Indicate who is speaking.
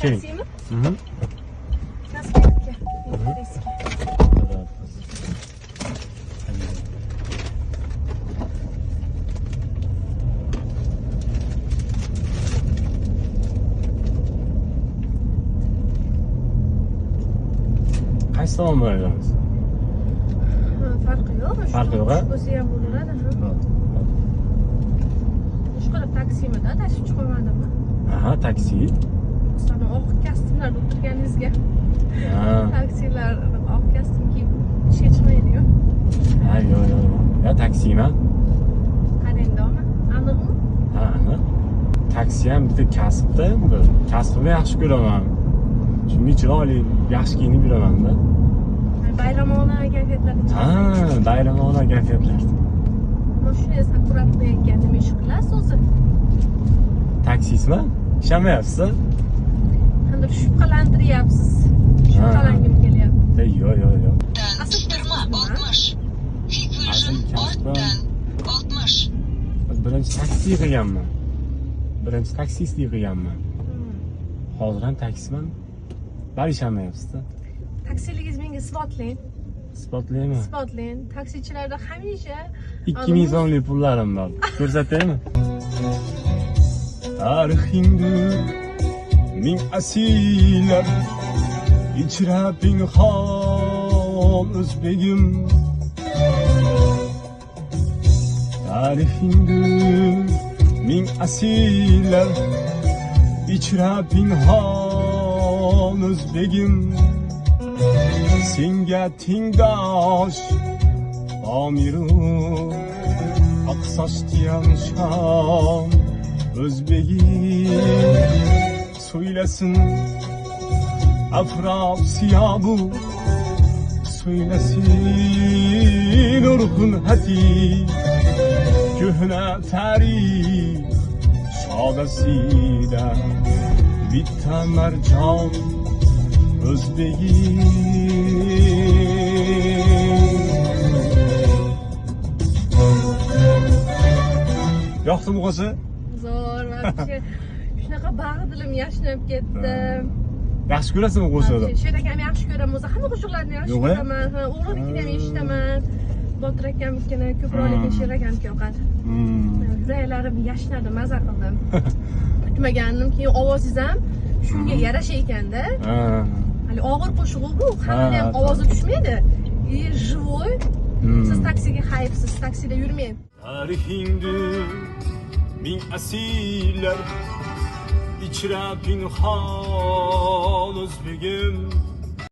Speaker 1: Keling.
Speaker 2: Taksimi?
Speaker 1: Mhm.
Speaker 2: Kasbetga.
Speaker 1: Qaysi tomon boramiz?
Speaker 2: Farqi yo'q.
Speaker 1: Farqi yo'q, a?
Speaker 2: Bo'lsa ham bo'laveradi. Ishqilib taksimi-da tashib chiqolmadimmi?
Speaker 1: Aha, taksi.
Speaker 2: Sana oq kostyumlarda o'tirganingizga.
Speaker 1: Ha.
Speaker 2: Taksilar oq kostyum kiyib ishga chiqmaydi-yu.
Speaker 1: Ha, yo'q. Ya taksiman.
Speaker 2: Qarangdami? Aniqmi?
Speaker 1: Ha, aniq. Taksi ham bitta kasbda endi. Kasbimni yaxshi ko'raman. Shunga chiroyli, yaxshi kiyinib yuraman-da.
Speaker 2: Bayramona kayfiyatlarda
Speaker 1: Ha, bayramona kayfiyatlar.
Speaker 2: Mashinangiz akkuratli ekan, nima ish qilasiz o'zi?
Speaker 1: Taksisizmi? Ishlamayapsiz-a?
Speaker 2: Qanday shubhalantiryapsiz? Shubhalangim kelyapti.
Speaker 1: Yo'q.
Speaker 3: Çıktırma 60. Hikvision ortdan 60.
Speaker 1: Birinchi taksi qilganman. Birinchi taksistlik qilganman. Hozir ham taksiman. Bari ishlamayapsiz-da.
Speaker 2: Taksiligingiz menga isbotlang.
Speaker 1: Isbotlaymi?
Speaker 2: Isbotlang. Taksichilarda hamisha
Speaker 1: 2000 so'mlik pullarim bor. Ko'rsataymi? Tarixingdir ming asiylar ichra pinhon o'zbegim. Tarixingdir ming asiylar ichra pinhon o'zbegim. Senga tengdosh Amiru oqsochtiyan sham o'zbegim. Söylesin afrab siyabu, söylesin urhun hati, köhne tarih şadasıyla bitta mercan o'zbegim. Yoqdimi qo'zi?
Speaker 2: zo'r вообще. Shunaqa bag'dilim yashnab ketdi.
Speaker 1: Yaxshi ko'rasizmi qo'shiqni?
Speaker 2: Sher akam yaxshi ko'raman, o'zi hamma qo'shiqlarni yaxshi
Speaker 1: Yo'q-a?
Speaker 2: ko'raman. Ha, o'g'limnikini ham eshitaman. Botir akamnikini ko'proq, lekin Sher akamniki yoqadi. Yuraklarim yashnadi, maza qildim. Kutmagandim, keyin ovozingiz ham shunga yarasha ekanda. Hali og'ir qo'shiq bu, hamma ham ovozi tushmaydi. Живой. Siz taksiga hayfsiz, taksida yurmang.
Speaker 1: Tarixingdir ming asiylar ichra pinhon o'zbegim.